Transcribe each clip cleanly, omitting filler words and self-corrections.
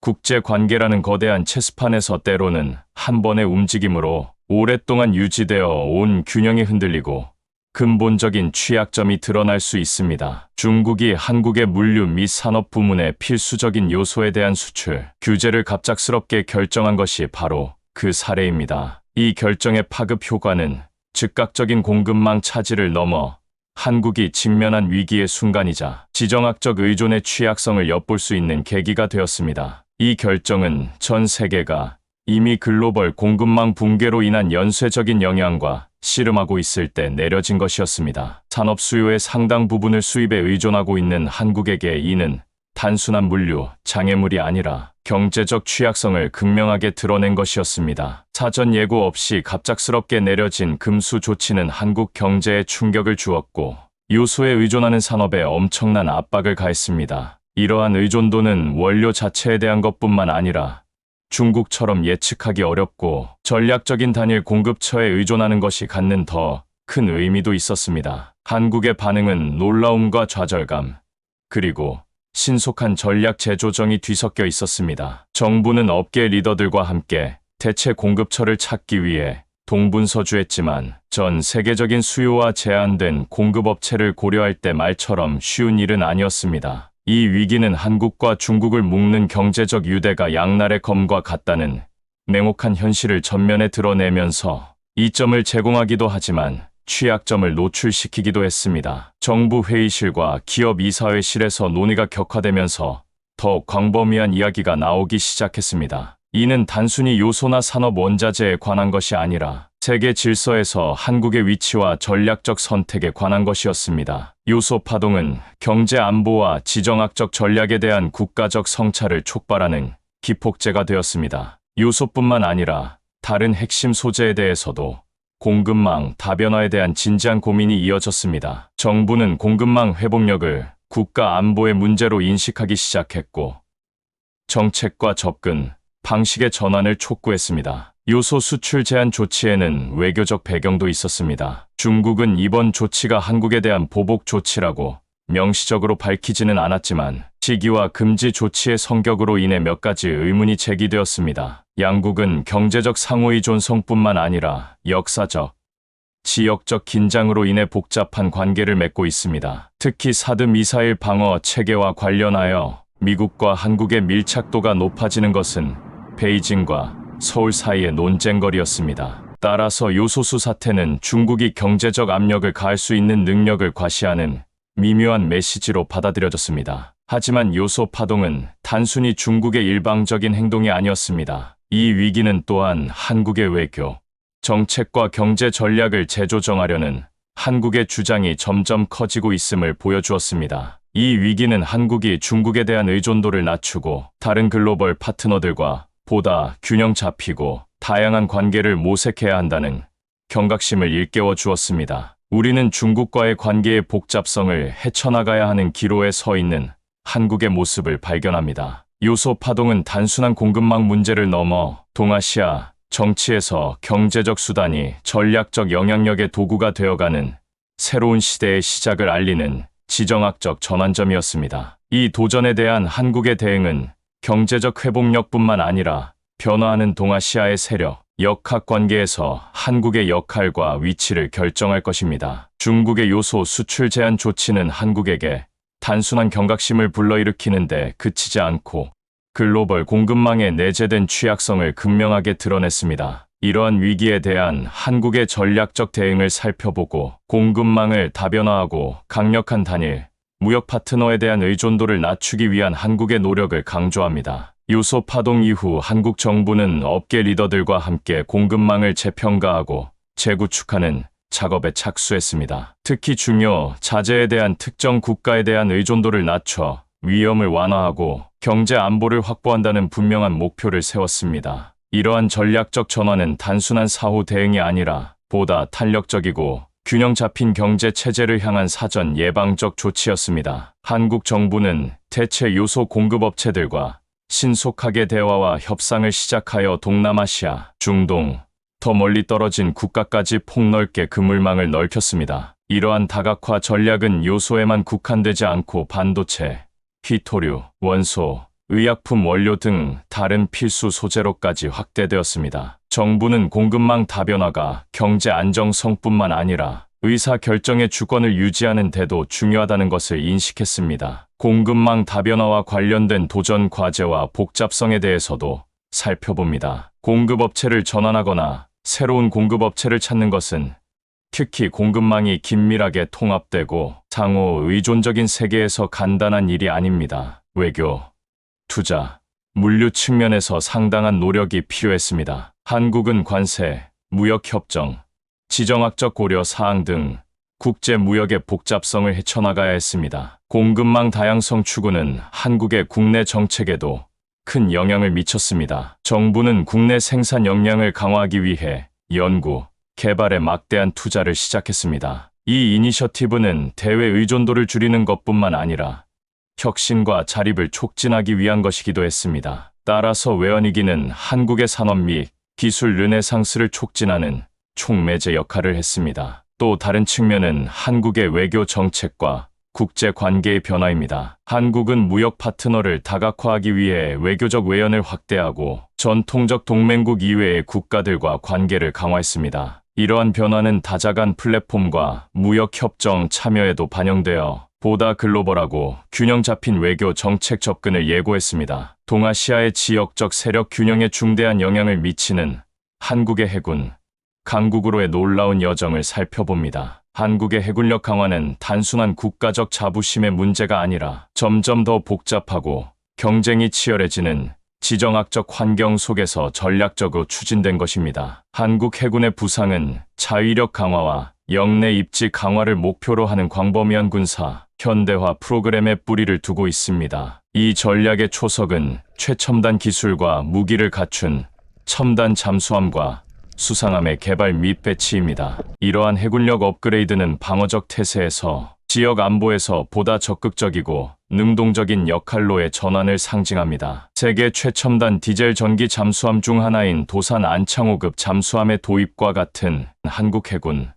국제관계라는 거대한 체스판에서 때로는 한 번의 움직임으로 오랫동안 유지되어 온 균형이 흔들리고 근본적인 취약점이 드러날 수 있습니다. 중국이 한국의 물류 및 산업 부문의 필수적인 요소에 대한 수출 규제를 갑작스럽게 결정한 것이 바로 그 사례입니다. 이 결정의 파급 효과는 즉각적인 공급망 차질을 넘어 한국이 직면한 위기의 순간이자 지정학적 의존의 취약성을 엿볼 수 있는 계기가 되었습니다. 이 결정은 전 세계가 이미 글로벌 공급망 붕괴로 인한 연쇄적인 영향과 씨름하고 있을 때 내려진 것이었습니다. 산업 수요의 상당 부분을 수입에 의존하고 있는 한국에게 이는 단순한 물류, 장애물이 아니라 경제적 취약성을 극명하게 드러낸 것이었습니다. 사전 예고 없이 갑작스럽게 내려진 금수 조치는 한국 경제에 충격을 주었고 요소에 의존하는 산업에 엄청난 압박을 가했습니다. 이러한 의존도는 원료 자체에 대한 것뿐만 아니라 중국처럼 예측하기 어렵고 전략적인 단일 공급처에 의존하는 것이 갖는 더 큰 의미도 있었습니다. 한국의 반응은 놀라움과 좌절감, 그리고 신속한 전략 재조정이 뒤섞여 있었습니다. 정부는 업계 리더들과 함께 대체 공급처를 찾기 위해 동분서주했지만 전 세계적인 수요와 제한된 공급업체를 고려할 때 말처럼 쉬운 일은 아니었습니다. 이 위기는 한국과 중국을 묶는 경제적 유대가 양날의 검과 같다는 냉혹한 현실을 전면에 드러내면서 이점을 제공하기도 하지만 취약점을 노출시키기도 했습니다. 정부 회의실과 기업 이사회실에서 논의가 격화되면서 더 광범위한 이야기가 나오기 시작했습니다. 이는 단순히 요소나 산업 원자재에 관한 것이 아니라 세계 질서에서 한국의 위치와 전략적 선택에 관한 것이었습니다. 요소 파동은 경제 안보와 지정학적 전략에 대한 국가적 성찰을 촉발하는 기폭제가 되었습니다. 요소뿐만 아니라 다른 핵심 소재에 대해서도 공급망 다변화에 대한 진지한 고민이 이어졌습니다. 정부는 공급망 회복력을 국가 안보의 문제로 인식하기 시작했고 정책과 접근, 방식의 전환을 촉구했습니다. 요소 수출 제한 조치에는 외교적 배경도 있었습니다. 중국은 이번 조치가 한국에 대한 보복 조치라고 명시적으로 밝히지는 않았지만 시기와 금지 조치의 성격으로 인해 몇 가지 의문이 제기되었습니다. 양국은 경제적 상호의존성뿐만 아니라 역사적, 지역적 긴장으로 인해 복잡한 관계를 맺고 있습니다. 특히 사드 미사일 방어 체계와 관련하여 미국과 한국의 밀착도가 높아지는 것은 베이징과 서울 사이의 논쟁거리였습니다. 따라서 요소수 사태는 중국이 경제적 압력을 가할 수 있는 능력을 과시하는 미묘한 메시지로 받아들여졌습니다. 하지만 요소 파동은 단순히 중국의 일방적인 행동이 아니었습니다. 이 위기는 또한 한국의 외교, 정책과 경제 전략을 재조정하려는 한국의 주장이 점점 커지고 있음을 보여주었습니다. 이 위기는 한국이 중국에 대한 의존도를 낮추고 다른 글로벌 파트너들과 보다 균형 잡히고 다양한 관계를 모색해야 한다는 경각심을 일깨워 주었습니다. 우리는 중국과의 관계의 복잡성을 헤쳐나가야 하는 기로에 서 있는 한국의 모습을 발견합니다. 요소 파동은 단순한 공급망 문제를 넘어 동아시아 정치에서 경제적 수단이 전략적 영향력의 도구가 되어가는 새로운 시대의 시작을 알리는 지정학적 전환점이었습니다. 이 도전에 대한 한국의 대응은 경제적 회복력뿐만 아니라 변화하는 동아시아의 세력, 역학관계에서 한국의 역할과 위치를 결정할 것입니다. 중국의 요소 수출 제한 조치는 한국에게 단순한 경각심을 불러일으키는데 그치지 않고 글로벌 공급망에 내재된 취약성을 극명하게 드러냈습니다. 이러한 위기에 대한 한국의 전략적 대응을 살펴보고 공급망을 다변화하고 강력한 단일, 무역 파트너에 대한 의존도를 낮추기 위한 한국의 노력을 강조합니다. 요소 파동 이후 한국 정부는 업계 리더들과 함께 공급망을 재평가하고 재구축하는 작업에 착수했습니다. 특히 중요 자재에 대한 특정 국가에 대한 의존도를 낮춰 위험을 완화하고 경제 안보를 확보한다는 분명한 목표를 세웠습니다. 이러한 전략적 전환은 단순한 사후 대응이 아니라 보다 탄력적이고 균형 잡힌 경제 체제를 향한 사전 예방적 조치였습니다. 한국 정부는 대체 요소 공급업체들과 신속하게 대화와 협상을 시작하여 동남아시아, 중동, 더 멀리 떨어진 국가까지 폭넓게 그물망을 넓혔습니다. 이러한 다각화 전략은 요소에만 국한되지 않고 반도체, 희토류, 원소, 의약품 원료 등 다른 필수 소재로까지 확대되었습니다. 정부는 공급망 다변화가 경제 안정성뿐만 아니라 의사 결정의 주권을 유지하는 데도 중요하다는 것을 인식했습니다. 공급망 다변화와 관련된 도전 과제와 복잡성에 대해서도 살펴봅니다. 공급업체를 전환하거나 새로운 공급업체를 찾는 것은 특히 공급망이 긴밀하게 통합되고 상호 의존적인 세계에서 간단한 일이 아닙니다. 외교, 투자, 물류 측면에서 상당한 노력이 필요했습니다. 한국은 관세, 무역협정, 지정학적 고려 사항 등 국제 무역의 복잡성을 헤쳐나가야 했습니다. 공급망 다양성 추구는 한국의 국내 정책에도 큰 영향을 미쳤습니다. 정부는 국내 생산 역량을 강화하기 위해 연구, 개발에 막대한 투자를 시작했습니다. 이 이니셔티브는 대외 의존도를 줄이는 것뿐만 아니라 혁신과 자립을 촉진하기 위한 것이기도 했습니다. 따라서 외환위기는 한국의 산업 및 기술 르네상스를 촉진하는 촉매제 역할을 했습니다. 또 다른 측면은 한국의 외교 정책과 국제 관계의 변화입니다. 한국은 무역 파트너를 다각화하기 위해 외교적 외연을 확대하고 전통적 동맹국 이외의 국가들과 관계를 강화했습니다. 이러한 변화는 다자간 플랫폼과 무역협정 참여에도 반영되어 보다 글로벌하고 균형 잡힌 외교 정책 접근을 예고했습니다. 동아시아의 지역적 세력 균형에 중대한 영향을 미치는 한국의 해군, 강국으로의 놀라운 여정을 살펴봅니다. 한국의 해군력 강화는 단순한 국가적 자부심의 문제가 아니라 점점 더 복잡하고 경쟁이 치열해지는 지정학적 환경 속에서 전략적으로 추진된 것입니다. 한국 해군의 부상은 자위력 강화와 영내 입지 강화를 목표로 하는 광범위한 군사, 현대화 프로그램에 뿌리를 두고 있습니다. 이 전략의 초석은 최첨단 기술과 무기를 갖춘 첨단 잠수함과 수상함의 개발 및 배치입니다. 이러한 해군력 업그레이드는 방어적 태세에서 지역 안보에서 보다 적극적이고 능동적인 역할로의 전환을 상징합니다. 세계 최첨단 디젤 전기 잠수함 중 하나인 도산 안창호급 잠수함의 도입과 같은 한국 해군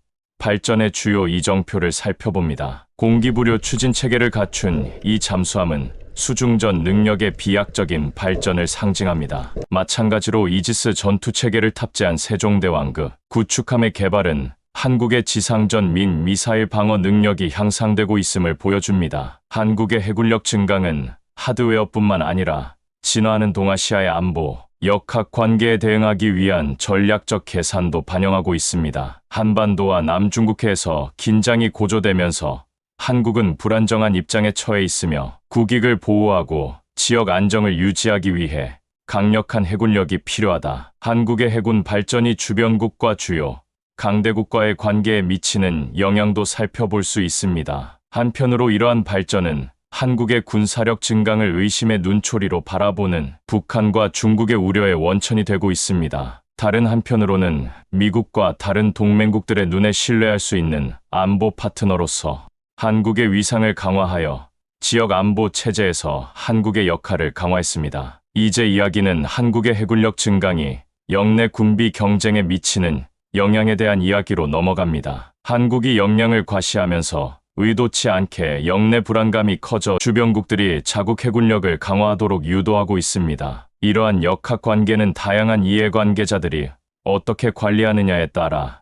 발전의 주요 이정표를 살펴봅니다. 공기부료 추진 체계를 갖춘 이 잠수함은 수중전 능력의 비약적인 발전을 상징합니다. 마찬가지로 이지스 전투체계를 탑재한 세종대왕급 구축함의 개발은 한국의 지상전 및 미사일 방어 능력이 향상되고 있음을 보여줍니다. 한국의 해군력 증강은 하드웨어뿐만 아니라 진화하는 동아시아의 안보, 역학 관계에 대응하기 위한 전략적 계산도 반영하고 있습니다. 한반도와 남중국해에서 긴장이 고조되면서 한국은 불안정한 입장에 처해 있으며 국익을 보호하고 지역 안정을 유지하기 위해 강력한 해군력이 필요하다. 한국의 해군 발전이 주변국과 주요 강대국과의 관계에 미치는 영향도 살펴볼 수 있습니다. 한편으로 이러한 발전은 한국의 군사력 증강을 의심의 눈초리로 바라보는 북한과 중국의 우려의 원천이 되고 있습니다. 다른 한편으로는 미국과 다른 동맹국들의 눈에 신뢰할 수 있는 안보 파트너로서 한국의 위상을 강화하여 지역 안보 체제에서 한국의 역할을 강화했습니다. 이제 이야기는 한국의 해군력 증강이 영내 군비 경쟁에 미치는 영향에 대한 이야기로 넘어갑니다. 한국이 역량을 과시하면서 의도치 않게 영내 불안감이 커져 주변국들이 자국 해군력을 강화하도록 유도하고 있습니다. 이러한 역학 관계는 다양한 이해관계자들이 어떻게 관리하느냐에 따라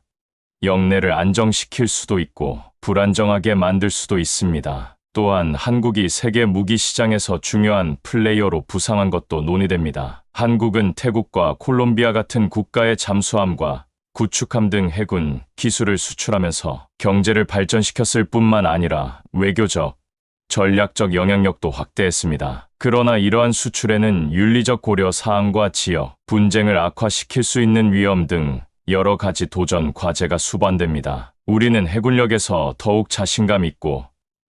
영내를 안정시킬 수도 있고 불안정하게 만들 수도 있습니다. 또한 한국이 세계 무기 시장에서 중요한 플레이어로 부상한 것도 논의됩니다. 한국은 태국과 콜롬비아 같은 국가의 잠수함과 구축함 등 해군 기술을 수출하면서 경제를 발전시켰을 뿐만 아니라 외교적, 전략적 영향력도 확대했습니다. 그러나 이러한 수출에는 윤리적 고려 사항과 지역, 분쟁을 악화시킬 수 있는 위험 등 여러 가지 도전 과제가 수반됩니다. 우리는 해군력에서 더욱 자신감 있고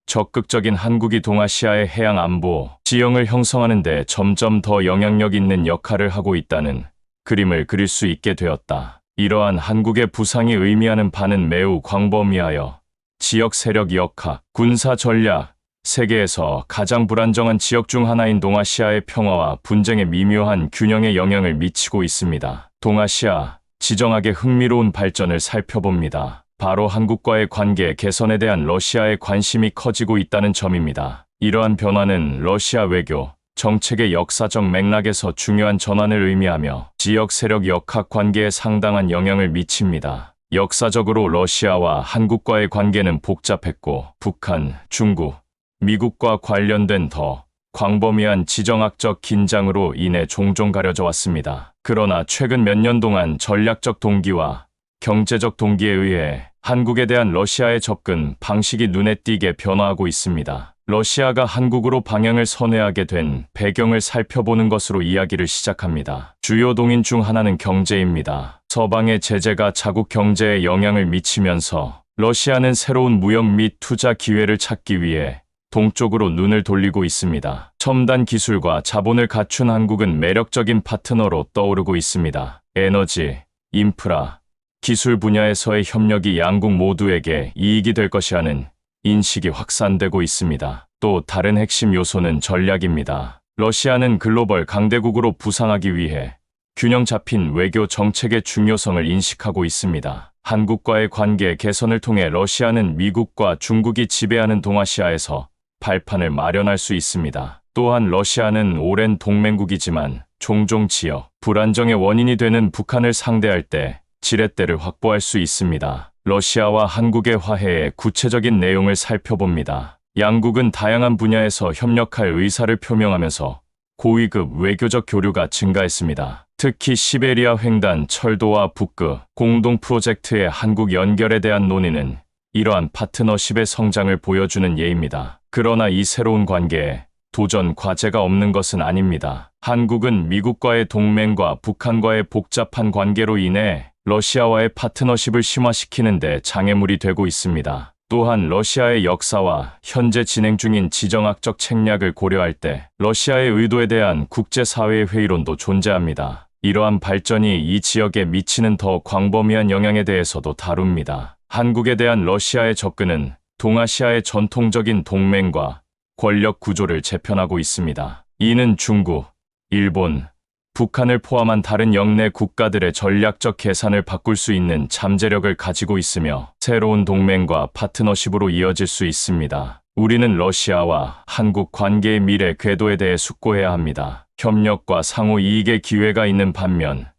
적극적인 한국이 동아시아의 해양 안보 지형을 형성하는 데 점점 더 영향력 있는 역할을 하고 있다는 그림을 그릴 수 있게 되었다. 이러한 한국의 부상이 의미하는 바는 매우 광범위하여 지역 세력 역학, 군사 전략, 세계에서 가장 불안정한 지역 중 하나인 동아시아의 평화와 분쟁의 미묘한 균형에 영향을 미치고 있습니다. 동아시아, 지정학의 흥미로운 발전을 살펴봅니다. 바로 한국과의 관계 개선에 대한 러시아의 관심이 커지고 있다는 점입니다. 이러한 변화는 러시아 외교, 정책의 역사적 맥락에서 중요한 전환을 의미하며 지역 세력 역학 관계에 상당한 영향을 미칩니다. 역사적으로 러시아와 한국과의 관계는 복잡했고 북한, 중국, 미국과 관련된 더 광범위한 지정학적 긴장으로 인해 종종 가려져 왔습니다. 그러나 최근 몇 년 동안 전략적 동기와 경제적 동기에 의해 한국에 대한 러시아의 접근 방식이 눈에 띄게 변화하고 있습니다. 러시아가 한국으로 방향을 선회하게 된 배경을 살펴보는 것으로 이야기를 시작합니다. 주요 동인 중 하나는 경제입니다. 서방의 제재가 자국 경제에 영향을 미치면서 러시아는 새로운 무역 및 투자 기회를 찾기 위해 동쪽으로 눈을 돌리고 있습니다. 첨단 기술과 자본을 갖춘 한국은 매력적인 파트너로 떠오르고 있습니다. 에너지, 인프라, 기술 분야에서의 협력이 양국 모두에게 이익이 될 것이라는 인식이 확산되고 있습니다. 또 다른 핵심 요소는 전략입니다. 러시아는 글로벌 강대국으로 부상하기 위해 균형 잡힌 외교 정책의 중요성을 인식하고 있습니다. 한국과의 관계 개선을 통해 러시아는 미국과 중국이 지배하는 동아시아에서 발판을 마련할 수 있습니다. 또한 러시아는 오랜 동맹국이지만 종종 지역 불안정의 원인이 되는 북한을 상대할 때 지렛대를 확보할 수 있습니다. 러시아와 한국의 화해의 구체적인 내용을 살펴봅니다. 양국은 다양한 분야에서 협력할 의사를 표명하면서 고위급 외교적 교류가 증가했습니다. 특히 시베리아 횡단 철도와 북극 공동 프로젝트의 한국 연결에 대한 논의는 이러한 파트너십의 성장을 보여주는 예입니다. 그러나 이 새로운 관계에 도전 과제가 없는 것은 아닙니다. 한국은 미국과의 동맹과 북한과의 복잡한 관계로 인해 러시아와의 파트너십을 심화시키는 데 장애물이 되고 있습니다. 또한 러시아의 역사와 현재 진행 중인 지정학적 책략을 고려할 때 러시아의 의도에 대한 국제사회의 회의론도 존재합니다. 이러한 발전이 이 지역에 미치는 더 광범위한 영향에 대해서도 다룹니다. 한국에 대한 러시아의 접근은 동아시아의 전통적인 동맹과 권력 구조를 재편하고 있습니다. 이는 중국, 일본, 북한을 포함한 다른 영내 국가들의 전략적 계산을 바꿀 수 있는 잠재력을 가지고 있으며 새로운 동맹과 파트너십으로 이어질 수 있습니다. 우리는 러시아와 한국 관계의 미래 궤도에 대해 숙고해야 합니다. 협력과 상호 이익의 기회가 있는 반면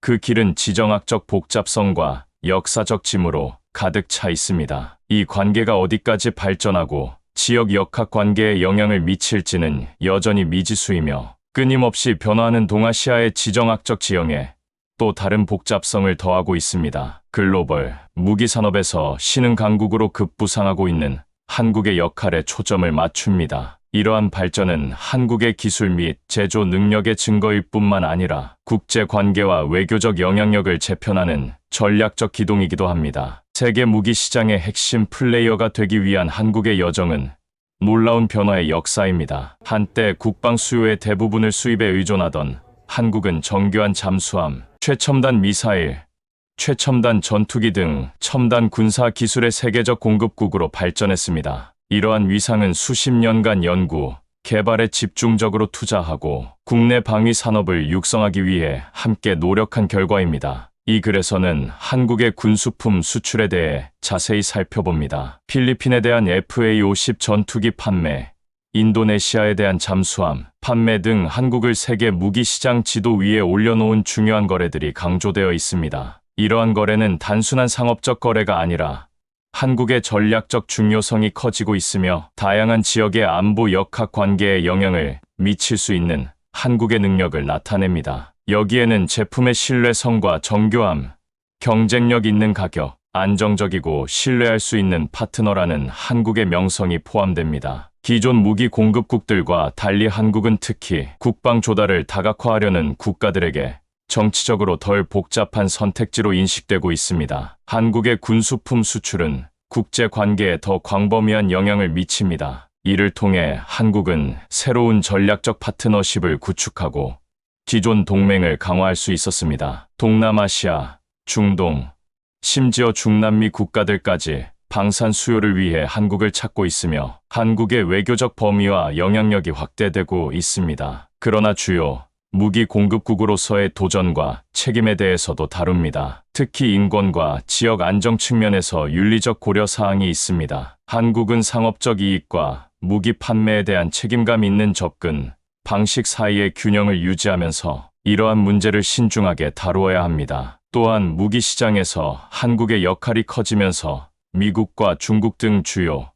그 길은 지정학적 복잡성과 역사적 짐으로 가득 차 있습니다. 이 관계가 어디까지 발전하고 지역 역학 관계에 영향을 미칠지는 여전히 미지수이며 끊임없이 변화하는 동아시아의 지정학적 지형에 또 다른 복잡성을 더하고 있습니다. 글로벌 무기 산업에서 신흥 강국으로 급부상하고 있는 한국의 역할에 초점을 맞춥니다. 이러한 발전은 한국의 기술 및 제조 능력의 증거일 뿐만 아니라 국제 관계와 외교적 영향력을 재편하는 전략적 기동이기도 합니다. 세계 무기 시장의 핵심 플레이어가 되기 위한 한국의 여정은 놀라운 변화의 역사입니다. 한때 국방 수요의 대부분을 수입에 의존하던 한국은 정교한 잠수함, 최첨단 미사일, 최첨단 전투기 등 첨단 군사 기술의 세계적 공급국으로 발전했습니다. 이러한 위상은 수십 년간 연구, 개발에 집중적으로 투자하고 국내 방위 산업을 육성하기 위해 함께 노력한 결과입니다. 이 글에서는 한국의 군수품 수출에 대해 자세히 살펴봅니다. 필리핀에 대한 FA-50 전투기 판매, 인도네시아에 대한 잠수함 판매 등 한국을 세계 무기시장 지도 위에 올려놓은 중요한 거래들이 강조되어 있습니다. 이러한 거래는 단순한 상업적 거래가 아니라 한국의 전략적 중요성이 커지고 있으며 다양한 지역의 안보 역학 관계에 영향을 미칠 수 있는 한국의 능력을 나타냅니다. 여기에는 제품의 신뢰성과 정교함, 경쟁력 있는 가격, 안정적이고 신뢰할 수 있는 파트너라는 한국의 명성이 포함됩니다. 기존 무기 공급국들과 달리 한국은 특히 국방 조달을 다각화하려는 국가들에게 정치적으로 덜 복잡한 선택지로 인식되고 있습니다. 한국의 군수품 수출은 국제 관계에 더 광범위한 영향을 미칩니다. 이를 통해 한국은 새로운 전략적 파트너십을 구축하고 기존 동맹을 강화할 수 있었습니다. 동남아시아, 중동, 심지어 중남미 국가들까지 방산 수요를 위해 한국을 찾고 있으며 한국의 외교적 범위와 영향력이 확대되고 있습니다. 그러나 주요 무기 공급국으로서의 도전과 책임에 대해서도 다룹니다. 특히 인권과 지역 안정 측면에서 윤리적 고려 사항이 있습니다. 한국은 상업적 이익과 무기 판매에 대한 책임감 있는 접근, 방식 사이의 균형을 유지하면서 이러한 문제를 신중하게 다루어야 합니다. 또한 무기 시장에서 한국의 역할이 커지면서 미국과 중국 등 주요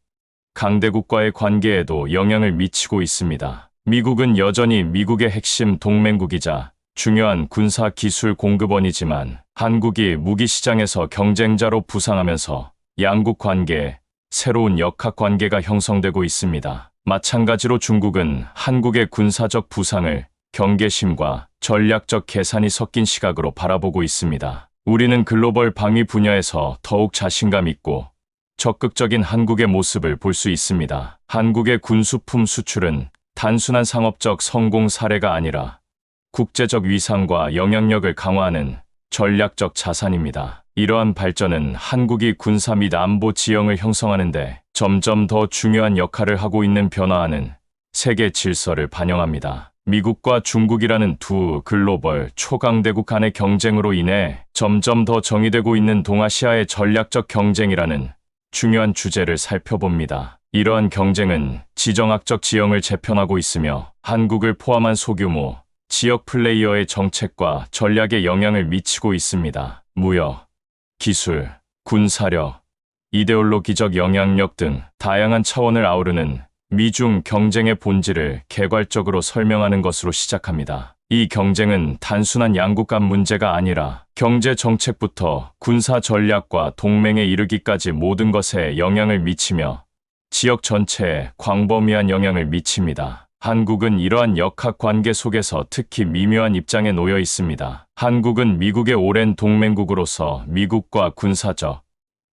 강대국과의 관계에도 영향을 미치고 있습니다. 미국은 여전히 미국의 핵심 동맹국이자 중요한 군사 기술 공급원이지만 한국이 무기 시장에서 경쟁자로 부상하면서 양국 관계에 새로운 역학 관계가 형성되고 있습니다. 마찬가지로 중국은 한국의 군사적 부상을 경계심과 전략적 계산이 섞인 시각으로 바라보고 있습니다. 우리는 글로벌 방위 분야에서 더욱 자신감 있고 적극적인 한국의 모습을 볼 수 있습니다. 한국의 군수품 수출은 단순한 상업적 성공 사례가 아니라 국제적 위상과 영향력을 강화하는 전략적 자산입니다. 이러한 발전은 한국이 군사 및 안보 지형을 형성하는 데 점점 더 중요한 역할을 하고 있는 변화하는 세계 질서를 반영합니다. 미국과 중국이라는 두 글로벌 초강대국 간의 경쟁으로 인해 점점 더 정의되고 있는 동아시아의 전략적 경쟁이라는 중요한 주제를 살펴봅니다. 이러한 경쟁은 지정학적 지형을 재편하고 있으며 한국을 포함한 소규모 지역 플레이어의 정책과 전략에 영향을 미치고 있습니다. 무역, 기술, 군사력, 이데올로기적 영향력 등 다양한 차원을 아우르는 미중 경쟁의 본질을 개괄적으로 설명하는 것으로 시작합니다. 이 경쟁은 단순한 양국 간 문제가 아니라 경제 정책부터 군사 전략과 동맹에 이르기까지 모든 것에 영향을 미치며 지역 전체에 광범위한 영향을 미칩니다. 한국은 이러한 역학 관계 속에서 특히 미묘한 입장에 놓여 있습니다. 한국은 미국의 오랜 동맹국으로서 미국과 군사적,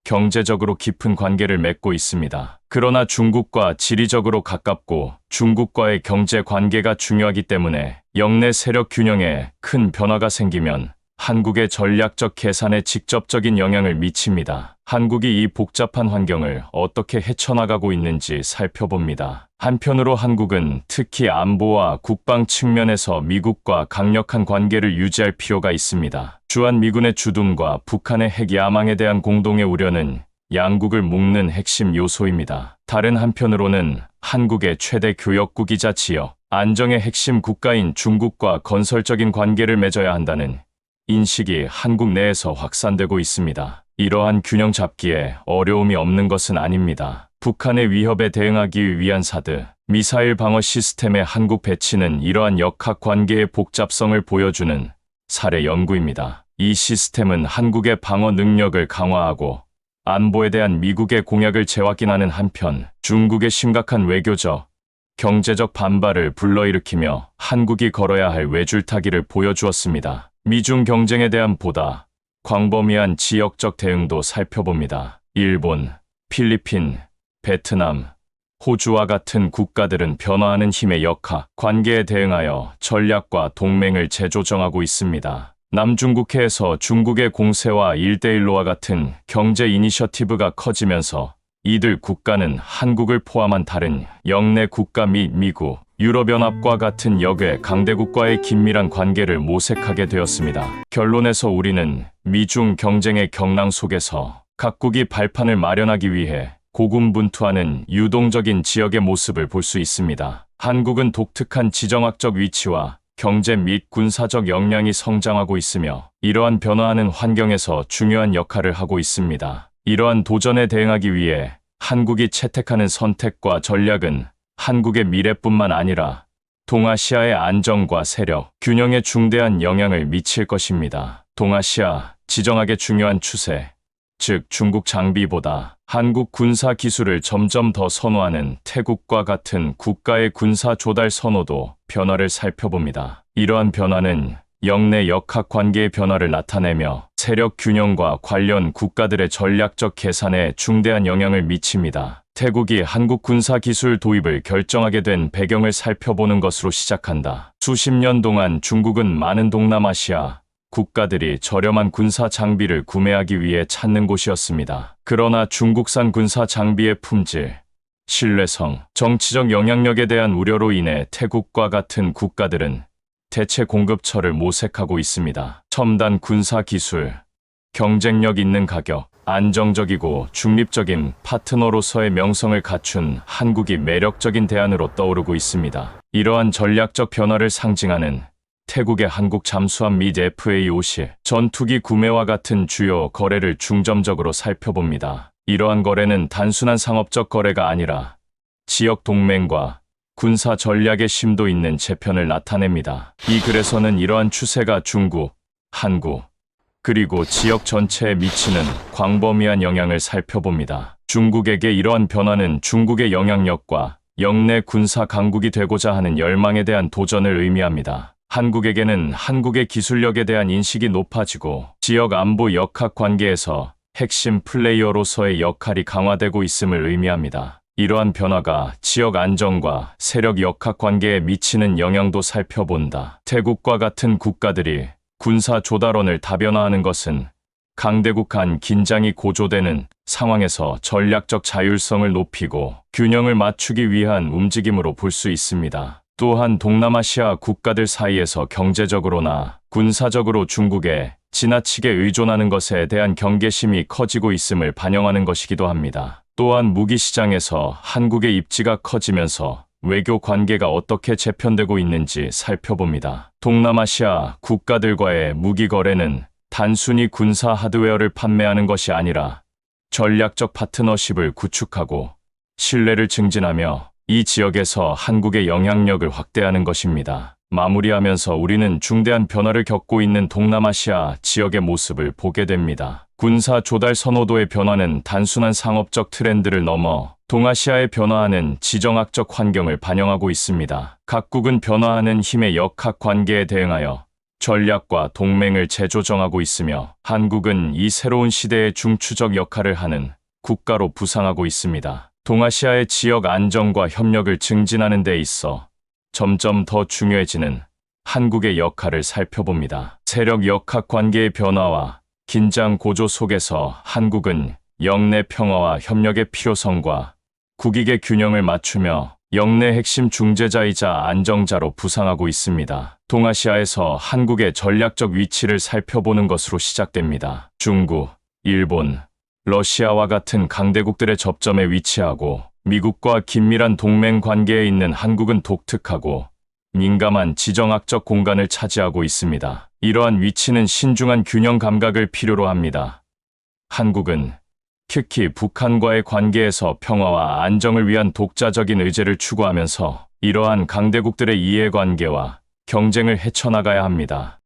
경제적으로 깊은 관계를 맺고 있습니다. 그러나 중국과 지리적으로 가깝고 중국과의 경제 관계가 중요하기 때문에 영내 세력 균형에 큰 변화가 생기면 한국의 전략적 계산에 직접적인 영향을 미칩니다. 한국이 이 복잡한 환경을 어떻게 헤쳐나가고 있는지 살펴봅니다. 한편으로 한국은 특히 안보와 국방 측면에서 미국과 강력한 관계를 유지할 필요가 있습니다. 주한미군의 주둔과 북한의 핵 야망에 대한 공동의 우려는 양국을 묶는 핵심 요소입니다. 다른 한편으로는 한국의 최대 교역국이자 지역 안정의 핵심 국가인 중국과 건설적인 관계를 맺어야 한다는 인식이 한국 내에서 확산되고 있습니다. 이러한 균형 잡기에 어려움이 없는 것은 아닙니다. 북한의 위협에 대응하기 위한 사드, 미사일 방어 시스템의 한국 배치는 이러한 역학 관계의 복잡성을 보여주는 사례 연구입니다. 이 시스템은 한국의 방어 능력을 강화하고 안보에 대한 미국의 공약을 재확인하는 한편 중국의 심각한 외교적, 경제적 반발을 불러일으키며 한국이 걸어야 할 외줄타기를 보여주었습니다. 미중 경쟁에 대한 보다 광범위한 지역적 대응도 살펴봅니다. 일본, 필리핀, 베트남, 호주와 같은 국가들은 변화하는 힘의 역학 관계에 대응하여 전략과 동맹을 재조정하고 있습니다. 남중국해에서 중국의 공세와 1대1로와 같은 경제 이니셔티브가 커지면서 이들 국가는 한국을 포함한 다른 영내 국가 및 미국, 유럽연합과 같은 역의 강대국과의 긴밀한 관계를 모색하게 되었습니다. 결론에서 우리는 미중 경쟁의 경랑 속에서 각국이 발판을 마련하기 위해 고군분투하는 유동적인 지역의 모습을 볼 수 있습니다. 한국은 독특한 지정학적 위치와 경제 및 군사적 역량이 성장하고 있으며 이러한 변화하는 환경에서 중요한 역할을 하고 있습니다. 이러한 도전에 대응하기 위해 한국이 채택하는 선택과 전략은 한국의 미래뿐만 아니라 동아시아의 안정과 세력, 균형에 중대한 영향을 미칠 것입니다. 동아시아, 지정학의 중요한 추세, 즉 중국 장비보다 한국 군사 기술을 점점 더 선호하는 태국과 같은 국가의 군사 조달 선호도 변화를 살펴봅니다. 이러한 변화는 영내 역학 관계의 변화를 나타내며 세력 균형과 관련 국가들의 전략적 계산에 중대한 영향을 미칩니다. 태국이 한국 군사 기술 도입을 결정하게 된 배경을 살펴보는 것으로 시작한다. 수십 년 동안 중국은 많은 동남아시아 국가들이 저렴한 군사 장비를 구매하기 위해 찾는 곳이었습니다. 그러나 중국산 군사 장비의 품질, 신뢰성, 정치적 영향력에 대한 우려로 인해 태국과 같은 국가들은 대체 공급처를 모색하고 있습니다. 첨단 군사 기술, 경쟁력 있는 가격, 안정적이고 중립적인 파트너로서의 명성을 갖춘 한국이 매력적인 대안으로 떠오르고 있습니다. 이러한 전략적 변화를 상징하는 태국의 한국 잠수함 및 FA-50 전투기 구매와 같은 주요 거래를 중점적으로 살펴봅니다. 이러한 거래는 단순한 상업적 거래가 아니라 지역 동맹과 군사 전략의 심도 있는 재편을 나타냅니다. 이 글에서는 이러한 추세가 중국, 한국, 그리고 지역 전체에 미치는 광범위한 영향을 살펴봅니다. 중국에게 이러한 변화는 중국의 영향력과 영내 군사 강국이 되고자 하는 열망에 대한 도전을 의미합니다. 한국에게는 한국의 기술력에 대한 인식이 높아지고 지역 안보 역학 관계에서 핵심 플레이어로서의 역할이 강화되고 있음을 의미합니다. 이러한 변화가 지역 안정과 세력 역학 관계에 미치는 영향도 살펴본다. 태국과 같은 국가들이 군사 조달원을 다변화하는 것은 강대국 간 긴장이 고조되는 상황에서 전략적 자율성을 높이고 균형을 맞추기 위한 움직임으로 볼 수 있습니다. 또한 동남아시아 국가들 사이에서 경제적으로나 군사적으로 중국에 지나치게 의존하는 것에 대한 경계심이 커지고 있음을 반영하는 것이기도 합니다. 또한 무기 시장에서 한국의 입지가 커지면서 외교 관계가 어떻게 재편되고 있는지 살펴봅니다. 동남아시아 국가들과의 무기 거래는 단순히 군사 하드웨어를 판매하는 것이 아니라 전략적 파트너십을 구축하고 신뢰를 증진하며 이 지역에서 한국의 영향력을 확대하는 것입니다. 마무리하면서 우리는 중대한 변화를 겪고 있는 동남아시아 지역의 모습을 보게 됩니다. 군사 조달 선호도의 변화는 단순한 상업적 트렌드를 넘어 동아시아의 변화하는 지정학적 환경을 반영하고 있습니다. 각국은 변화하는 힘의 역학 관계에 대응하여 전략과 동맹을 재조정하고 있으며 한국은 이 새로운 시대의 중추적 역할을 하는 국가로 부상하고 있습니다. 동아시아의 지역 안정과 협력을 증진하는 데 있어 점점 더 중요해지는 한국의 역할을 살펴봅니다. 세력 역학 관계의 변화와 긴장 고조 속에서 한국은 영내 평화와 협력의 필요성과 국익의 균형을 맞추며 영내 핵심 중재자이자 안정자로 부상하고 있습니다. 동아시아에서 한국의 전략적 위치를 살펴보는 것으로 시작됩니다. 중국, 일본, 러시아와 같은 강대국들의 접점에 위치하고 미국과 긴밀한 동맹 관계에 있는 한국은 독특하고 민감한 지정학적 공간을 차지하고 있습니다. 이러한 위치는 신중한 균형 감각을 필요로 합니다. 한국은 특히 북한과의 관계에서 평화와 안정을 위한 독자적인 의제를 추구하면서 이러한 강대국들의 이해관계와 경쟁을 헤쳐나가야 합니다.